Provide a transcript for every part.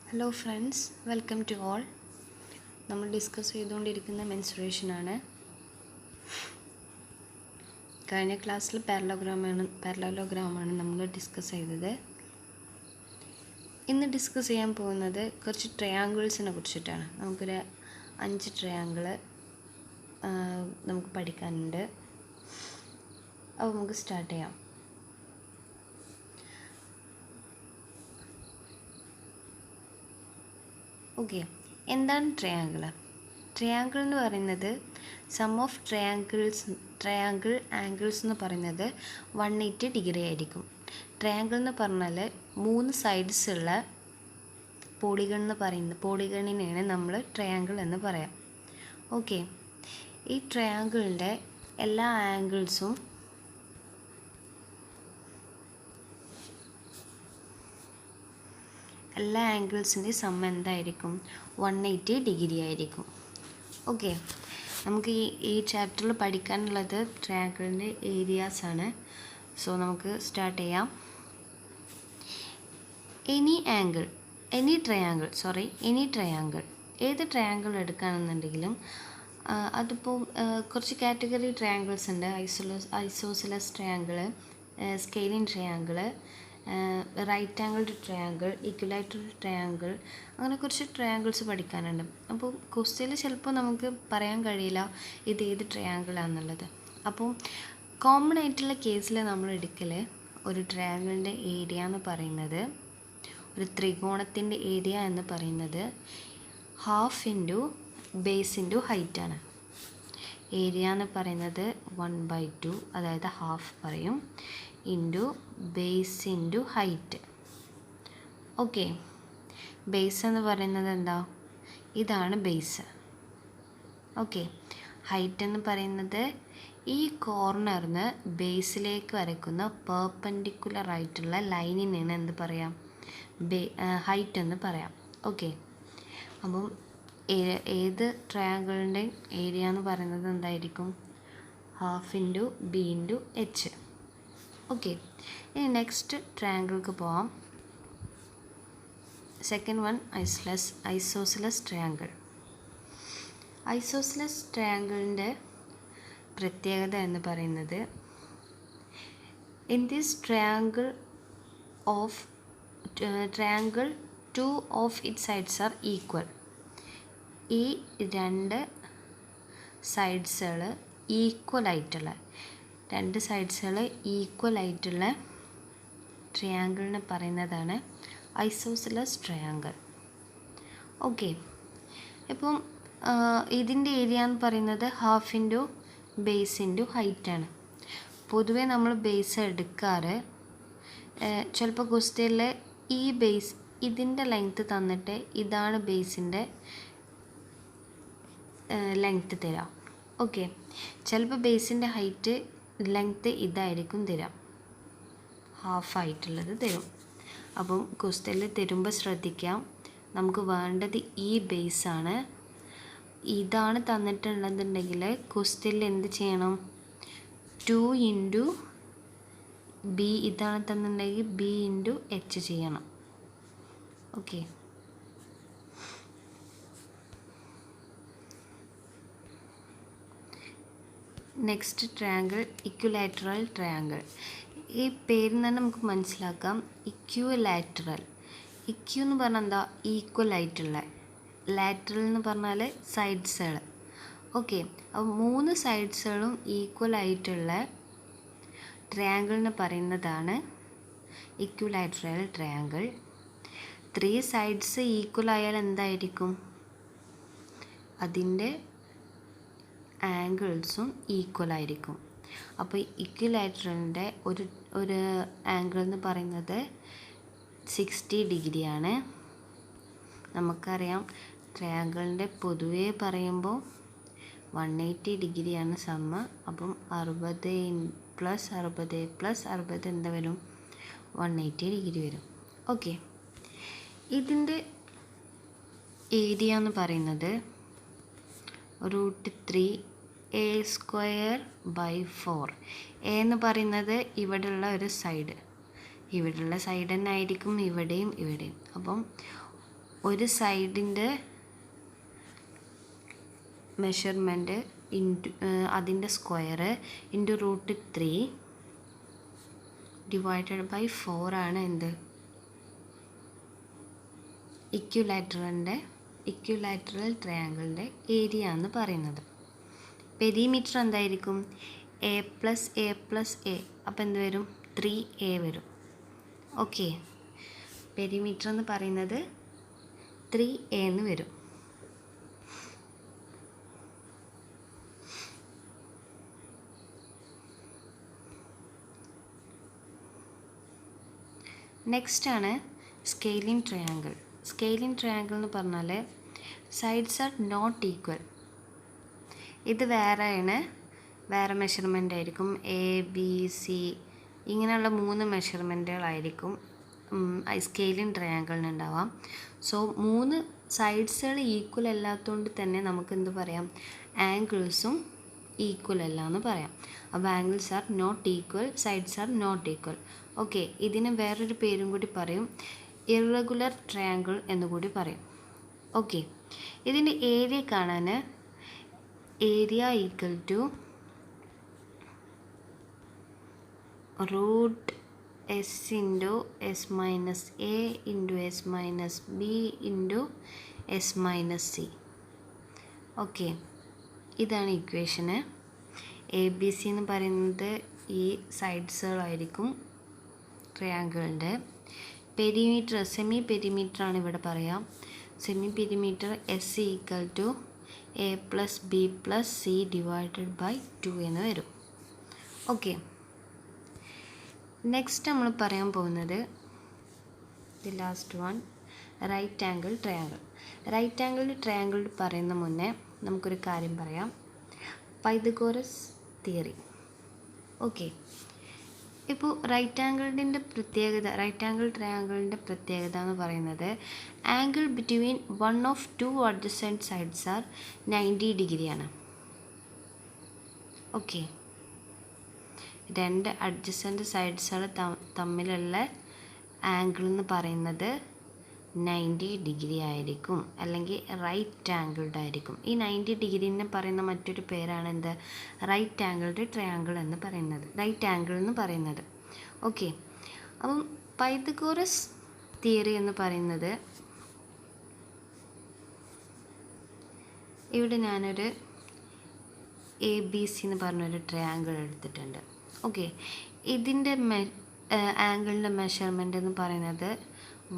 Hello friends, welcome to all. നമ്മൾ discuss ചെയ്തുകൊണ്ടിരിക്കുന്ന mensuration ആണ്. കഴിഞ്ഞ ക്ലാസ്സിൽ പാരലലോഗ്രാമാണ് നമ്മൾ ഡിസ്കസ് ചെയ്തത്. ഇന്ന് ഡിസ്കസ് ചെയ്യാൻ പോകുന്നത് കുറച്ച് ട്രയാങ്കിൾസിനെ കുറിച്ചിട്ടാണ്. നമുക്കൊരു 5 ട്രയാങ്കിൾ നമുക്ക് പഠിക്കാനുണ്ട്. അപ്പോൾ നമുക്ക് സ്റ്റാർട്ട് ചെയ്യാം. ഓക്കെ, എന്താണ് ട്രയാങ്കിൾ? ട്രയാങ്കിൾ എന്ന് പറയുന്നത് സം ഓഫ് ട്രയാങ്കിൾ ആംഗിൾസ് എന്ന് പറയുന്നത് 180 ഡിഗ്രി ആയിരിക്കും. ട്രയാങ്കിൾ എന്ന് പറഞ്ഞാൽ 3 സൈഡ്സ് ഉള്ള പോളിഗണിനെയാണ് നമ്മൾ ട്രയാങ്കിൾ എന്ന് പറയാം. ഓക്കെ, ഈ ട്രയാങ്കിളിൻ്റെ എല്ലാ ആംഗിൾസും എല്ലാ ആംഗിൾസിൻ്റെ സം എന്തായിരിക്കും? 180 ഡിഗ്രി ആയിരിക്കും. ഓക്കെ, നമുക്ക് ഈ ചാപ്റ്ററിൽ പഠിക്കാനുള്ളത് ട്രയാങ്കിളിൻ്റെ ഏരിയാസ് ആണ്. സോ നമുക്ക് സ്റ്റാർട്ട് ചെയ്യാം. എനി ട്രയാങ്കിൾ ഏത് ട്രയാങ്കിൾ എടുക്കുകയാണെന്നുണ്ടെങ്കിലും അതിപ്പോൾ കുറച്ച് കാറ്റഗറി ട്രയാങ്കിൾസ് ഉണ്ട്. Isosceles triangle, scalene triangle, right angled triangle, equilateral triangle, അങ്ങനെ കുറച്ച് ട്രയാങ്കിൾസ് പഠിക്കാനുണ്ട്. അപ്പോൾ ക്വസ്റ്റ്യനിൽ ചിലപ്പോൾ നമുക്ക് പറയാൻ കഴിയില്ല ഇത് ഏത് ട്രയാങ്കിളാണെന്നുള്ളത്. അപ്പോൾ കോമൺ ആയിട്ടുള്ള കേസിൽ നമ്മൾ എടുക്കൽ ഒരു ട്രയാങ്കിളിൻ്റെ ഏരിയ എന്ന് പറയുന്നത്, ഒരു ത്രികോണത്തിൻ്റെ ഏരിയ എന്ന് പറയുന്നത് half into base into height ആണ്. ഏരിയ എന്ന് പറയുന്നത് 1/2, അതായത് ഹാഫ് പറയും, into base into height. Okay, base എന്ന് പറയുന്നത് എന്താ? ഇതാണ് ബേസ്. ഓക്കെ, ഹൈറ്റ് എന്ന് പറയുന്നത് ഈ കോർണറിന് ബേസിലേക്ക് വരയ്ക്കുന്ന പെർപെൻഡിക്കുലർ ആയിട്ടുള്ള ലൈനിനാണ് എന്ത് പറയാം? ഹൈറ്റ് എന്ന് പറയാം. ഓക്കെ, അപ്പം ഏത് ട്രയാങ്കിളിൻ്റെ ഏരിയ എന്ന് പറയുന്നത് എന്തായിരിക്കും? Half into B into H. Okay, ഇനി നെക്സ്റ്റ് ട്രയാങ്കിൾക്ക് പോവാം. Second one isosceles triangle. Isosceles ട്രയാങ്കിളിൻ്റെ പ്രത്യേകത എന്ന് പറയുന്നത്, in this triangle 2 of it sides are equal. ഈ 2 സൈഡ്സുകൾ ഈക്വൽ ആയിട്ടുള്ള ട്രയാങ്കിളിനെ പറയുന്നതാണ് ഐസോസിലസ് ട്രയാങ്കിൾ. ഓക്കെ, ഇപ്പം ഇതിൻ്റെ ഏരിയ എന്ന് പറയുന്നത് half into base into height ആണ്. പൊതുവേ നമ്മൾ ബേസ് എടുക്കാറ്, ചിലപ്പോൾ ക്വസ്റ്റ്യനിൽ ഈ ബേസ് ഇതിൻ്റെ ലെങ്ത്ത് തന്നിട്ട് ഇതാണ് ബേസിൻ്റെ ലെങ്ത്ത് തരാം. ഓക്കെ, ചിലപ്പോൾ ബേസിൻ്റെ ഹൈറ്റ് ലെങ്ത്ത് ഇതായിരിക്കും തരാം, ഹാഫ് ആയിട്ടുള്ളത് തരും. അപ്പം ക്വസ്റ്റ്യനിൽ തരുമ്പോൾ ശ്രദ്ധിക്കാം, നമുക്ക് വേണ്ടത് ഈ ബേസാണ്. ഇതാണ് തന്നിട്ടുള്ളതെന്നുണ്ടെങ്കിൽ ക്വസ്റ്റ്യനിൽ എന്ത് ചെയ്യണം? 2 ഇൻറ്റു ബി, ഇതാണ് തന്നിട്ടുണ്ടെങ്കിൽ ബി ഇൻറ്റു എച്ച് ചെയ്യണം. Okay, next triangle equilateral triangle. ഈ പേരിൽ തന്നെ നമുക്ക് മനസ്സിലാക്കാം ഇക്വിലാറ്ററൽ. ഇക്യു എന്ന് പറഞ്ഞാൽ എന്താ? ഈക്വൽ ആയിട്ടുള്ള. ലാറ്ററൽ എന്ന് പറഞ്ഞാൽ സൈഡ്സുകൾ. ഓക്കെ, അപ്പോൾ 3 സൈഡ്സുകളും ഈക്വൽ ആയിട്ടുള്ള ട്രയാങ്കിളിന് പറയുന്നതാണ് ഇക്വിലാറ്ററൽ ട്രയാങ്കിൾ. 3 സൈഡ്സ് ഈക്വൽ ആയാൽ എന്തായിരിക്കും? അതിൻ്റെ ആംഗിൾസും ഈക്വൽ ആയിരിക്കും. അപ്പോൾ ഇക്വിലാറ്ററലിൻ്റെ ഒരു ആംഗിൾ എന്ന് പറയുന്നത് 60 ഡിഗ്രിയാണ്. നമുക്കറിയാം ട്രയാങ്കിളിൻ്റെ പൊതുവേ പറയുമ്പോൾ 180 ഡിഗ്രിയാണ് സമ്മ. അപ്പം 60 + 60 + 60 എന്താ വരും? 180 ഡിഗ്രി വരും. ഓക്കെ, ഇതിൻ്റെ ഏരിയ എന്ന് പറയുന്നത് √3a²/4. എ എന്ന് പറയുന്നത് ഇവിടെയുള്ള ഒരു സൈഡ് തന്നെ ആയിരിക്കും ഇവിടെയും. അപ്പം ഒരു സൈഡിൻ്റെ മെഷർമെൻറ്റ് ഇൻറ്റു അതിൻ്റെ സ്ക്വയർ ഇൻറ്റു √3 ഡിവൈഡഡ് ബൈ 4 ആണ് എന്ത് ഇക്വിലാറ്ററൽ ട്രയാങ്കിളിൻ്റെ ഏരിയ എന്ന് പറയുന്നത്. പെരിമീറ്റർ എന്തായിരിക്കും? a + a. അപ്പോൾ എന്ത് വരും? 3a വരും. ഓക്കെ, പെരിമീറ്റർ എന്ന് പറയുന്നത് 3a എന്ന് വരും. നെക്സ്റ്റ് ആണ് സ്കെയിലിംഗ് ട്രയാങ്കിൾ. സ്കെയിലിംഗ് ട്രയാങ്കിൾ എന്ന് പറഞ്ഞാൽ സൈഡ്സ് ആർ നോട്ട് ഈക്വൽ. ഇത് വേറെ മെഷർമെൻ്റ് ആയിരിക്കും. ABC ഇങ്ങനെയുള്ള 3 മെഷർമെൻറ്റുകളായിരിക്കും സ്കെയിലിംഗ് ട്രയാങ്കിളിന് ഉണ്ടാവാം. സോ 3 സൈഡ്സുകൾ ഈക്വൽ അല്ലാത്തതുകൊണ്ട് തന്നെ നമുക്ക് എന്ത് പറയാം? ആംഗിൾസും ഈക്വൽ അല്ല എന്ന് പറയാം. അപ്പോൾ angles are not equal, sides are not equal. Okay, ഇതിന് വേറൊരു പേരും കൂടി പറയും, ഇറഗുലർ ട്രയാങ്കിൾ എന്നുകൂടി പറയും. ഓക്കെ, ഇതിൻ്റെ ഏരിയ കാണാൻ area equal to √S × S - A × S - B × S - C. Okay, ഇതാണ് ഇക്വേഷന്. ABC എന്ന് പറയുന്നത് ഈ സൈഡ്സുകളായിരിക്കും ട്രയാങ്കിളിൻ്റെ. പെരിമീറ്റർ, സെമി പെരിമീറ്റർ ആണ് ഇവിടെ പറയാം. Semi perimeter S equal to A + B + C divided by 2 എന്ന് വരും. ഓക്കെ, നെക്സ്റ്റ് നമ്മൾ പറയാൻ പോകുന്നത് the last one, right angle triangle. Right angle triangle പറയുന്ന മുന്നേ നമുക്കൊരു കാര്യം പറയാം, പൈതഗോറസ് തിയറി. ഓക്കെ, ഇപ്പോൾ റൈറ്റ് ആംഗിൾ ട്രയാങ്കിളിൻ്റെ പ്രത്യേകത എന്ന് പറയുന്നത് angle between one of 2 adjacent sides are 90 ഡിഗ്രിയാണ്. ഓക്കെ, 2 അഡ്ജസൻറ്റ് സൈഡ്സുകൾ തമ്മിലുള്ള ആംഗിൾ എന്ന് പറയുന്നത് 90 ഡിഗ്രി ആയിരിക്കും, അല്ലെങ്കിൽ റൈറ്റ് ആംഗിൾഡ് ആയിരിക്കും. ഈ 90 ഡിഗ്രിനെ പറയുന്ന മറ്റൊരു പേരാണ് എന്ത്? റൈറ്റ് ആംഗിൾഡ് ട്രയാങ്കിൾ എന്ന് പറയുന്നത്, റൈറ്റ് ആംഗിൾ എന്ന് പറയുന്നത്. ഓക്കെ, അപ്പം പൈതഗോറസ് തിയറി എന്ന് പറയുന്നത്, ഇവിടെ ഞാനൊരു ABC എന്ന് പറഞ്ഞൊരു ട്രയാങ്കിൾ എടുത്തിട്ടുണ്ട്. ഓക്കെ, ഇതിൻ്റെ ആംഗിളിൻ്റെ മെഷർമെൻ്റ് എന്ന് പറയുന്നത്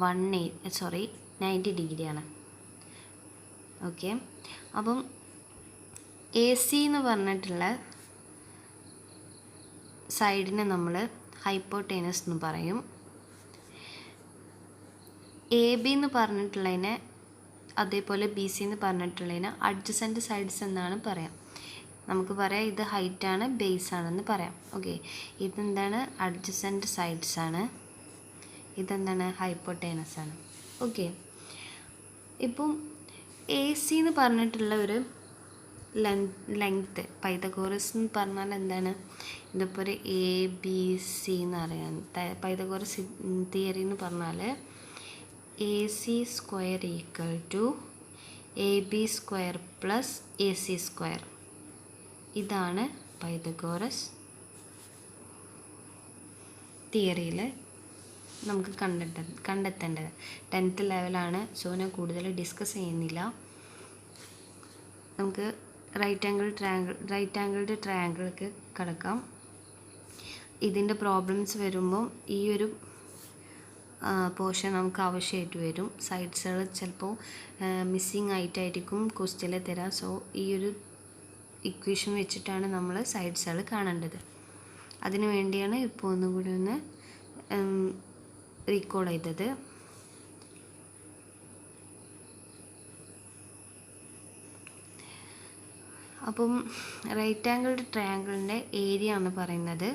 90 ഡിഗ്രിയാണ്. ഓക്കെ, അപ്പം AC എന്ന് പറഞ്ഞിട്ടുള്ള സൈഡിനെ നമ്മൾ ഹൈപ്പോട്ടേനസ് എന്ന് പറയും. AB എന്ന് പറഞ്ഞിട്ടുള്ളതിനെ, അതേപോലെ BC എന്ന് പറഞ്ഞിട്ടുള്ളതിന് അഡ്ജസൻറ്റ് സൈഡ്സ് എന്നാണ് പറയാം. നമുക്ക് പറയാം ഇത് ഹൈറ്റാണ്, ബേസ് ആണെന്ന് പറയാം. ഓക്കെ, ഇതെന്താണ്? അഡ്ജസൻറ്റ് സൈഡ്സ് ആണ്. ഇതെന്താണ്? ഹൈപ്പോട്ടേനസ് ആണ്. ഓക്കെ, ഇപ്പം AC എന്ന് പറഞ്ഞിട്ടുള്ള ഒരു ലെങ്ത്ത്, പൈതഗോറസ് എന്ന് പറഞ്ഞാൽ എന്താണ്? ഇതിപ്പോൾ ഒരു ABC എന്ന് പറയാം. പൈതഗോറസ് തിയറി എന്ന് പറഞ്ഞാൽ AC² equal to AB² + AC². ഇതാണ് പൈതഗോറസ് തിയറിയിൽ നമുക്ക് കണ്ടെത്തേണ്ടത്. 10th ലെവലാണ്, സോ ഞാൻ കൂടുതൽ ഡിസ്കസ് ചെയ്യുന്നില്ല. നമുക്ക് റൈറ്റ് ആംഗിൾഡ് ട്രയാങ്കിൾക്ക് കടക്കാം. ഇതിൻ്റെ പ്രോബ്ലംസ് വരുമ്പം ഈ ഒരു പോർഷൻ നമുക്ക് ആവശ്യമായിട്ട് വരും. സൈഡ്സുകൾ ചിലപ്പോൾ മിസ്സിങ് ആയിട്ടായിരിക്കും ക്വസ്റ്റ്യനിൽ തരാം. സോ ഈ ഒരു ഇക്വേഷൻ വെച്ചിട്ടാണ് നമ്മൾ സൈഡ്സുകൾ കാണേണ്ടത്. അതിനു വേണ്ടിയാണ് ഇപ്പോൾ ഒന്നുകൂടി ഒന്ന് റീകോൾ ചെയ്തത്. അപ്പം റൈറ്റ് ആംഗിൾഡ് ട്രയാങ്കിളിൻ്റെ ഏരിയ എന്ന് പറയുന്നത്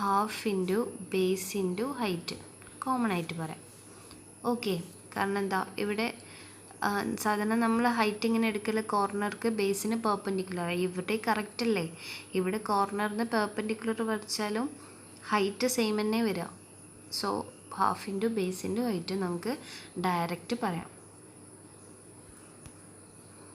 ½ × ബേസ് × ഹൈറ്റ്, കോമൺ ആയിട്ട് പറയാം. ഓക്കെ, കാരണം എന്താ, ഇവിടെ സാധാരണ നമ്മൾ ഹൈറ്റ് ഇങ്ങനെ എടുക്കൽ കോർണർക്ക് ബേസിന് പെർപെൻഡിക്കുലർ. ഇവിടെ കറക്റ്റ് അല്ലേ? ഇവിടെ കോർണറിന് പെർപെൻഡിക്കുലർ വരച്ചാലും ഹൈറ്റ് സെയിം തന്നെ വരിക. സോ ½ × ബേസ് × ഹൈറ്റ് നമുക്ക് ഡയറക്റ്റ് പറയാം.